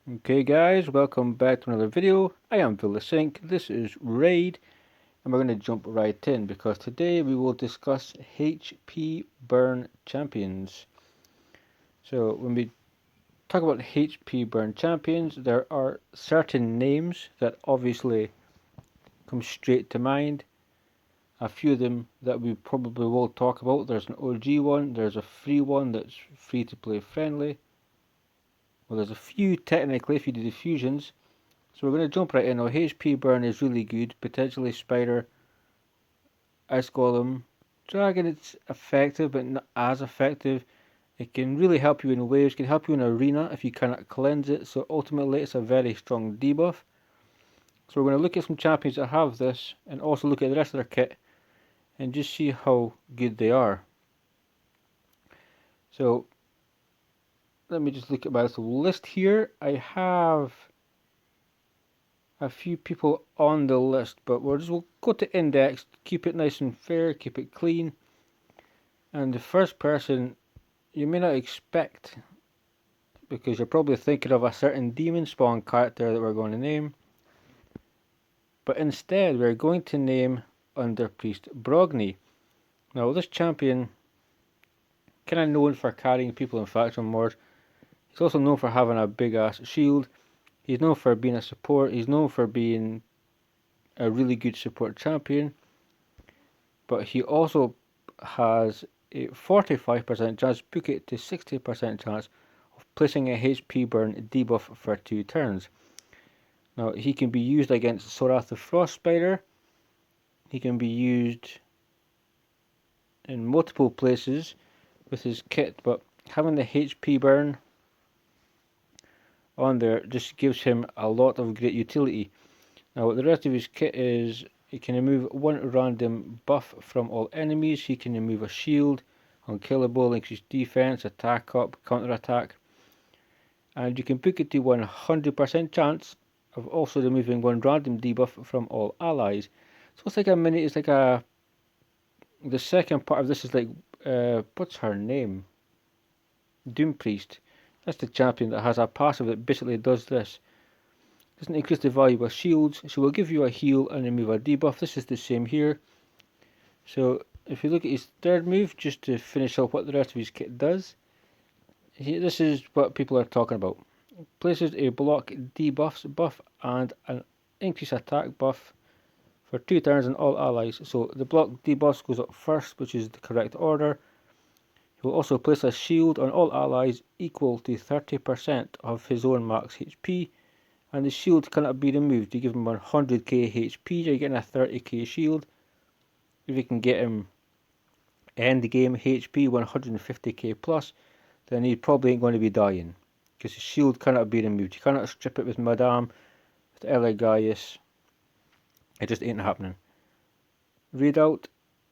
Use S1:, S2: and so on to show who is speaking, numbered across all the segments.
S1: Okay guys, welcome back to another video. I am Vilisink, this is Raid, and we're going to jump right in because today we will discuss HP burn champions. So when we talk about HP burn champions, there are certain names that obviously come straight to mind. A few of them that we probably will talk about. There's an OG one, there's a free one that's free to play friendly. Well, there's a few technically if you do the fusions. So we're going to jump right in. Now, HP burn is really good. Potentially Spider, Ice Golem. Dragon, it's effective, but not as effective. It can really help you in waves, can help you in arena if you cannot cleanse it. So ultimately, it's a very strong debuff. So we're going to look at some champions that have this, and also look at the rest of their kit, and just see how good they are. So let me just look at my little list here. I have a few people on the list, but we'll go to index, keep it nice and fair, keep it clean. And the first person you may not expect, because you're probably thinking of a certain demon spawn character that we're going to name, but instead we're going to name Under Priest Brogni. Now this champion, kind of known for carrying people in faction wars. He's also known for having a big ass shield. He's known for being a support. He's known for being a really good support champion. But he also has a 45% chance, book it to 60% chance of placing a HP burn debuff for 2 turns. Now he can be used against Sorath the Frost Spider. He can be used in multiple places with his kit, but having the HP burn on there just gives him a lot of great utility. Now the rest of his kit is he can remove 1 random buff from all enemies. He can remove a shield, unkillable, increase defense, attack up, counter attack, and you can book it to 100% chance of also removing 1 random debuff from all allies. So it's like a mini. It's like a. The second part of this is like what's her name? Doom Priest. That's the champion that has a passive that basically does this. Doesn't increase the value of shields, so will give you a heal and remove a debuff. This is the same here. So if you look at his third move, just to finish up what the rest of his kit does, this is what people are talking about. Places a block debuffs buff and an increase attack buff for 2 turns on all allies. So the block debuffs goes up first, which is the correct order. He will also place a shield on all allies equal to 30% of his own max HP, and the shield cannot be removed. You give him 100k HP, you're getting a 30k shield. If you can get him end game HP 150k plus, then he probably ain't going to be dying, because his shield cannot be removed. You cannot strip it with Madame, with Elegaius. It just ain't happening. Readout.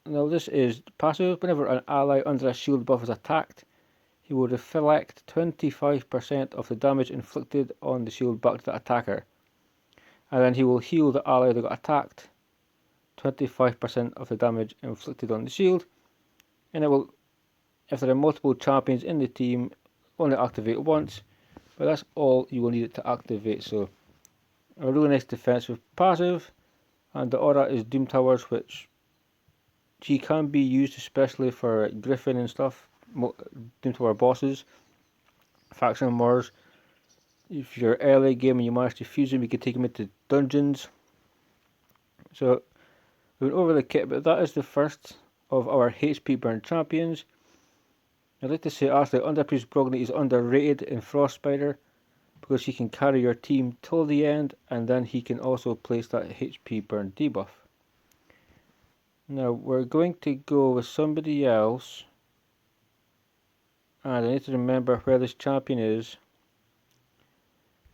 S1: Now this is passive. Whenever an ally under a shield buff is attacked, he will reflect 25% of the damage inflicted on the shield back to the attacker. And then he will heal the ally that got attacked 25% of the damage inflicted on the shield. And it will, if there are multiple champions in the team, only activate once. But that's all you will need it to activate. So a really nice defensive passive. And the aura is Doom Towers, which she can be used especially for Griffin and stuff, Doom Tower bosses, faction wars. If you're early game and you manage to fuse them, you can take them into dungeons. So we went over the kit, but that is the first of our HP burn champions. I'd like to say actually Underpriest Brogni is underrated in Frost Spider, because he can carry your team till the end, and then he can also place that HP burn debuff. Now we're going to go with somebody else, and I need to remember where this champion is.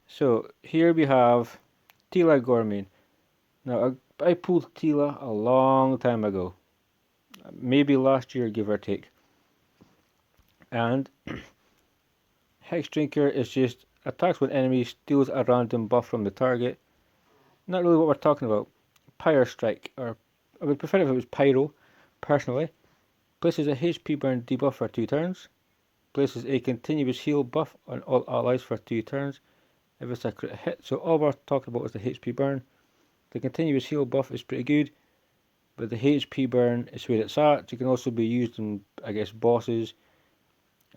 S1: So here we have Tila Gourmet. Now I pulled Tila a long time ago, maybe last year give or take, and Hex Drinker is just attacks when enemy steals a random buff from the target. Not really what we're talking about. Pyre Strike, or I would prefer if it was Pyro, personally. Places a HP burn debuff for 2 turns. Places a continuous heal buff on all allies for 2 turns. if it's a crit hit. So all we're talking about is the HP burn. The continuous heal buff is pretty good, but the HP burn is where it's at. It can also be used in, I guess, bosses.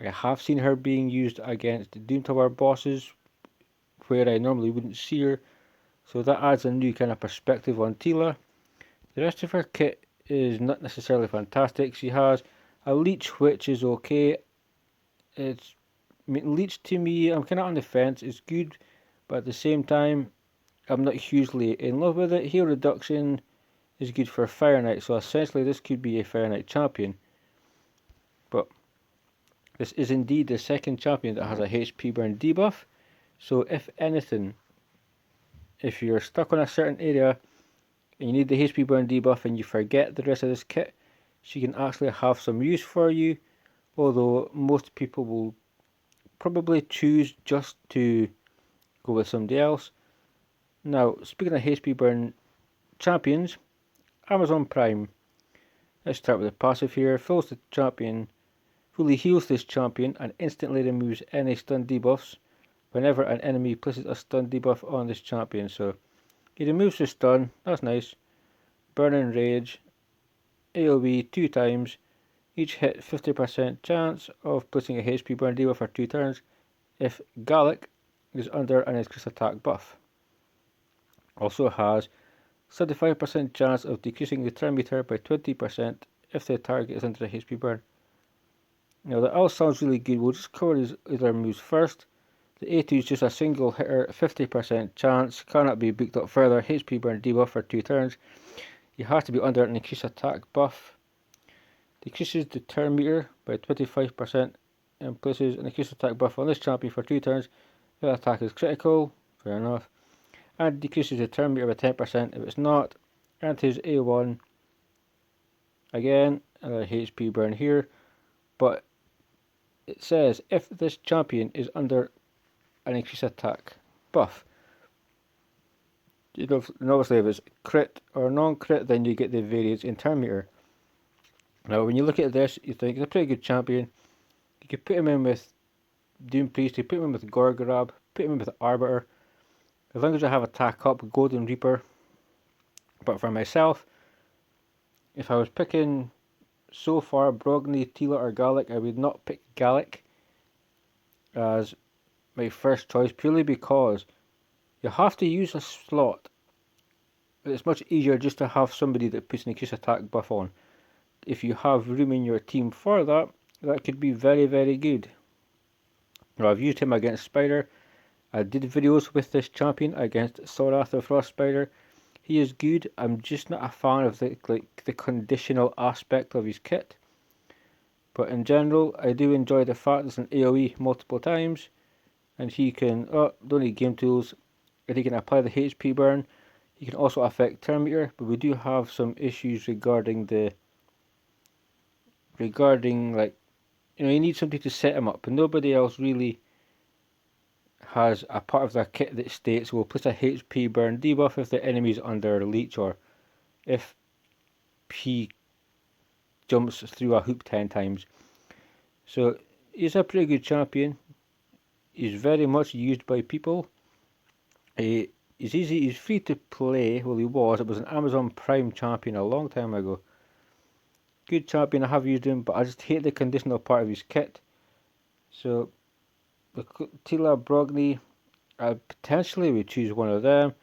S1: I have seen her being used against the Doom Tower bosses, where I normally wouldn't see her. So that adds a new kind of perspective on Tila. The rest of her kit is not necessarily fantastic. She has a leech, which is okay. Leech to me, I'm kind of on the fence. It's good, but at the same time, I'm not hugely in love with it. Heal reduction is good for Fire Knight, so essentially this could be a Fire Knight champion. But this is indeed the second champion that has a HP burn debuff. So if anything, if you're stuck on a certain area and you need the HP burn debuff and you forget the rest of this kit, she can actually have some use for you, although most people will probably choose just to go with somebody else. Now, speaking of HP burn champions, Amazon Prime. Let's start with the passive here. Fills the champion, fully heals this champion and instantly removes any stun debuffs whenever an enemy places a stun debuff on this champion. So he removes the stun, that's nice. Burning Rage, AoE 2 times, each hit 50% chance of placing a HP burn debuff for 2 turns if Gallic is under an increased attack buff. Also has 75% chance of decreasing the turn meter by 20% if the target is under a HP burn. Now that all sounds really good. We'll just cover these other moves first. The A2 is just a single hitter, 50% chance, cannot be booked up further, HP burn debuff for 2 turns. You have to be under an increased attack buff. Decreases the turn meter by 25% and places an increased attack buff on this champion for 2 turns if the attack is critical, fair enough. And decreases the turn meter by 10% if it's not. And his A1, again, another HP burn here, but it says if this champion is under an increased attack buff. And obviously if it's crit or non-crit, then you get the variance in turn meter. Now when you look at this, you think it's a pretty good champion. You could put him in with Doom Priest, you put him in with Gorgrab, put him in with Arbiter. As long as I have attack up, Golden Reaper. But for myself, if I was picking so far Brogni, Tila or Gallic, I would not pick Gallic as my first choice, purely because you have to use a slot. It's much easier just to have somebody that puts an increased attack buff on. If you have room in your team for that, that could be very, very good. Now, I've used him against Spider. I did videos with this champion against Sorath the Frost Spider. He is good. I'm just not a fan of the conditional aspect of his kit. But in general, I do enjoy the fact it's an AoE multiple times, and he can, don't need game tools, and he can apply the HP burn. He can also affect turn meter, but we do have some issues regarding like, you need somebody to set him up, and nobody else really has a part of their kit that states will place a HP burn debuff if the enemy is under leech, or if he jumps through a hoop 10 times. So he's a pretty good champion. He's very much used by people. He's easy, he's free to play. Well, he was. It was an Amazon Prime champion a long time ago. Good champion, I have used him, but I just hate the conditional part of his kit. So the Tila Brogni, I potentially would choose one of them,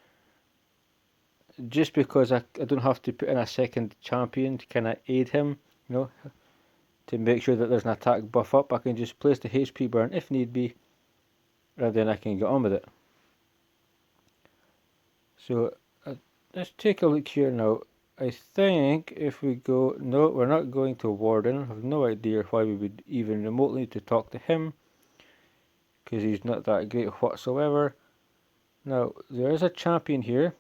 S1: just because I don't have to put in a second champion to kind of aid him, to make sure that there's an attack buff up. I can just place the HP burn if need be, and then I can get on with it. So let's take a look here now. I think if we go, no, we're not going to Warden. I have no idea why we would even remotely need to talk to him, because he's not that great whatsoever. Now, there is a champion here.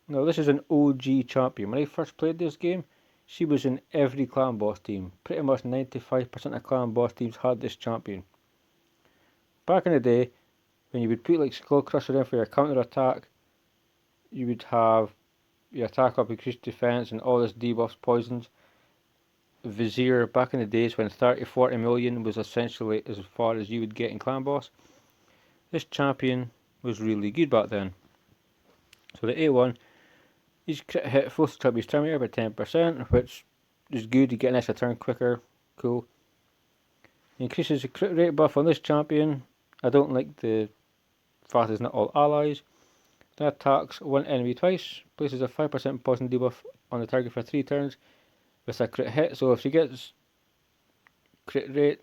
S1: Now, this is an OG champion. When I first played this game, she was in every clan boss team. Pretty much 95% of clan boss teams had this champion. Back in the day, when you would put like Skull Crusher in for your counter attack, you would have your attack up, increased defense, and all this debuffs, poisons. Vizier, back in the days when 30-40 million was essentially as far as you would get in clan boss. This champion, was really good back then. So the A1, each crit hit forces Chubby's turn meter by 10%, which is good to get an extra turn quicker. Cool. Increases the crit rate buff on this champion. I don't like the fact it's not all allies. That attacks one enemy twice, places a 5% poison debuff on the target for 3 turns with a crit hit. So if she gets crit rate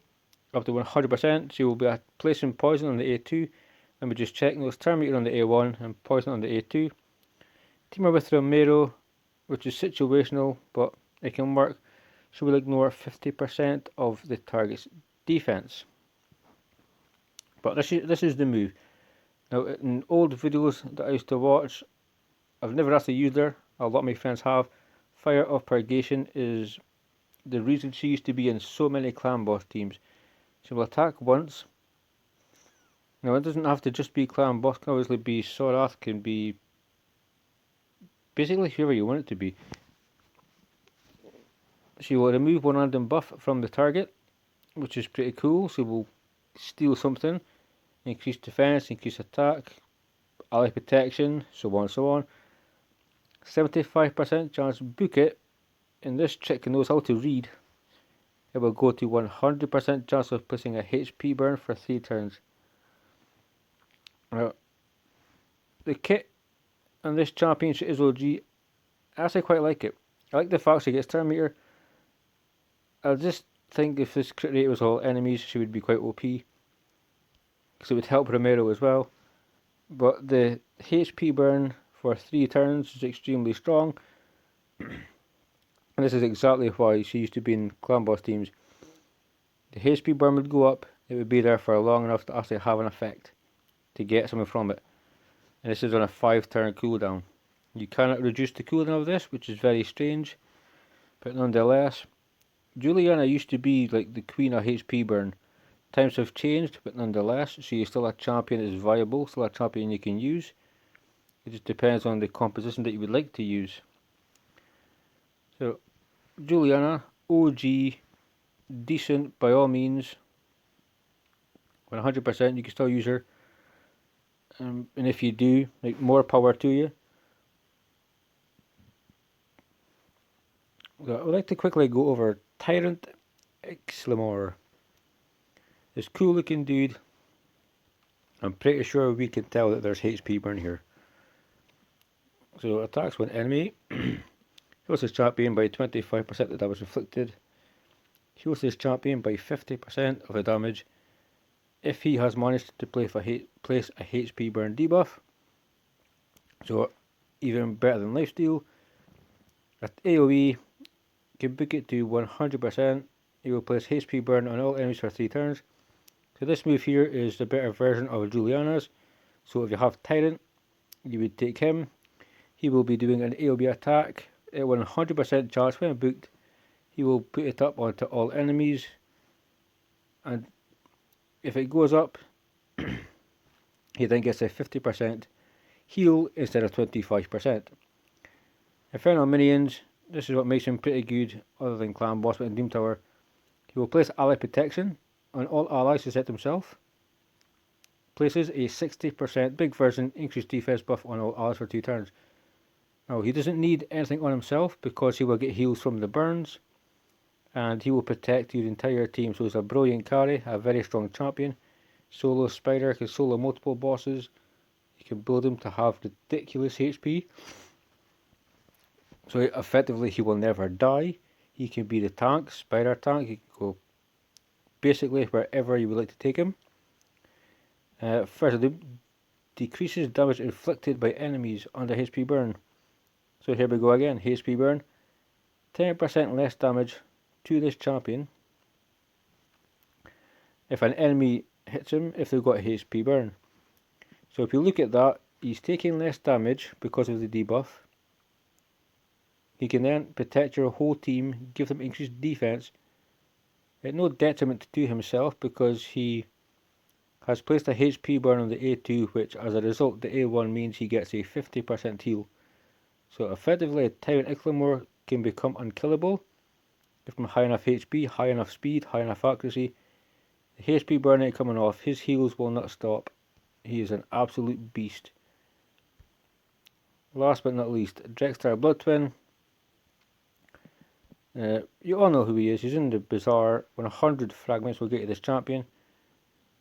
S1: up to 100%, she will be placing poison on the A2. Let me just check those turn meter on the A1 and poison on the A2. Team her with Romero, which is situational, but it can work. She will ignore 50% of the target's defense. But this is the move. Now, in old videos that I used to watch, I've never actually used her. A lot of my friends have. Fire of Purgation is the reason she used to be in so many clan boss teams. She will attack once. Now, it doesn't have to just be clan boss. It can obviously be Sorath, can be basically whoever you want it to be. She will remove one random buff from the target, which is pretty cool. So will steal something, increase defense, increase attack, ally protection, so on and so on. 75% chance book it. And this chick knows how to read. It will go to 100% chance of placing a HP burn for 3 turns. Now, the kit on this championship is OG. I actually quite like it. I like the fact she gets turn meter. I just think if this crit rate was all enemies, she would be quite OP. Because it would help Romero as well. But the HP burn for 3 turns is extremely strong. And this is exactly why she used to be in clan boss teams. The HP burn would go up, it would be there for long enough to actually have an effect to get something from it. And this is on a 5 turn cooldown. You cannot reduce the cooldown of this, which is very strange, but nonetheless, Juliana used to be like the queen of HP burn. Times have changed, but nonetheless, she is still a champion that is viable, still a champion you can use. It just depends on the composition that you would like to use. So, Juliana, OG, decent by all means. 100% you can still use her. And if you do, like, more power to you. So I would like to quickly go over Tyrant Exclamor. This cool looking dude. I'm pretty sure we can tell that there's HP burn here. So attacks one enemy. Heals his champion by 25% of the damage inflicted. Heals his champion by 50% of the damage if he has managed to place a HP burn debuff. So even better than lifesteal. At AoE, can book it to 100%. He will place HP burn on all enemies for 3 turns. So this move here is the better version of Juliana's. So if you have Tyrant, you would take him. He will be doing an AoE attack at 100% chance when booked. He will put it up onto all enemies, and if it goes up, he then gets a 50% heal instead of 25%. Infernal minions, this is what makes him pretty good other than Clan Boss and Doom Tower. He will place ally protection on all allies except himself. Places a 60% big version increased defense buff on all allies for 2 turns. Now he doesn't need anything on himself because he will get heals from the burns. And he will protect your entire team. So he's a brilliant carry, a very strong champion. Solo spider, can solo multiple bosses. You can build him to have ridiculous HP. So effectively he will never die. He can be the tank, spider tank. He can go basically wherever you would like to take him. Firstly, decreases damage inflicted by enemies under HP burn. So here we go again, HP burn. 10% less damage to this champion if an enemy hits him if they've got HP burn. So if you look at that, he's taking less damage because of the debuff. He can then protect your whole team, give them increased defense at no detriment to himself because he has placed a HP burn on the A2, which as a result the A1 means he gets a 50% heal. So effectively a Tyrant Exclamor can become unkillable. Give him high enough HP, high enough speed, high enough accuracy. The HP burn ain't coming off, his heals will not stop. He is an absolute beast. Last but not least, Drextar Blood Twin. You all know who he is. He's in the Bazaar. 100 fragments will get you this champion.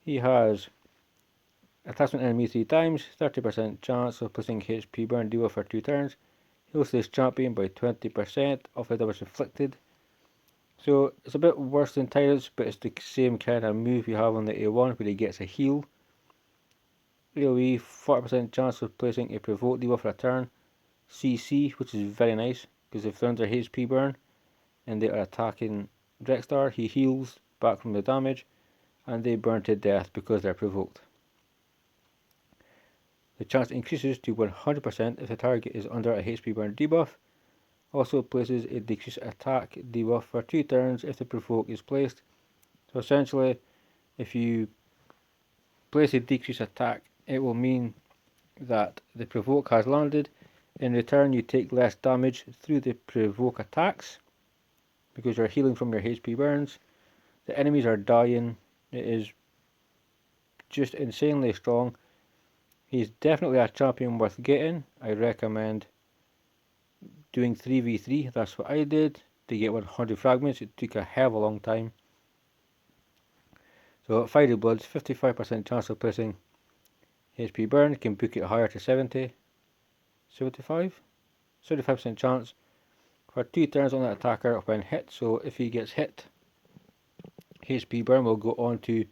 S1: He has attachment enemy 3 times, 30% chance of placing HP burn debuff for 2 turns. Heals this champion by 20% of the damage inflicted. So it's a bit worse than Tyrants, but it's the same kind of move you have on the A1 where he gets a heal. AoE, 40% chance of placing a provoke debuff for a turn. CC, which is very nice, because if they're under HP burn and they are attacking Drextar, he heals back from the damage and they burn to death because they're provoked. The chance increases to 100% if the target is under a HP burn debuff. Also places a decreased attack debuff for 2 turns if the provoke is placed. So essentially, if you place a decreased attack, it will mean that the provoke has landed. In return, you take less damage through the provoke attacks because you're healing from your HP burns. The enemies are dying. It is just insanely strong. He's definitely a champion worth getting. I recommend doing 3v3. That's what I did to get 100 fragments. It took a hell of a long time. So Fiery Bloods, 55% chance of placing HP burn. You can book it higher to 70. 75? 75% chance for 2 turns on the attacker when hit. So if he gets hit, HP burn will go on to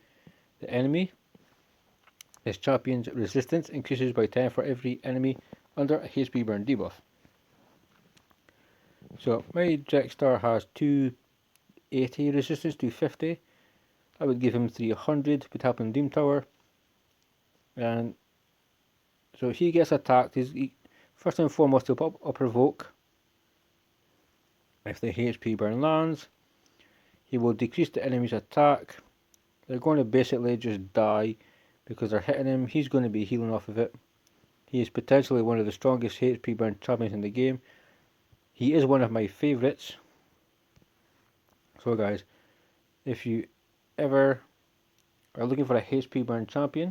S1: the enemy. This champion's resistance increases by 10 for every enemy under a HP burn debuff. So my Drextar has 280 resistance to 50. I would give him 300 with help in Doom Tower. And so he gets attacked. First and foremost, he'll pop a provoke. If the HP burn lands, he will decrease the enemy's attack. They're going to basically just die because they're hitting him. He's going to be healing off of it. He is potentially one of the strongest HP burn champions in the game. He is one of my favourites. So guys, if you ever are looking for a HP burn champion,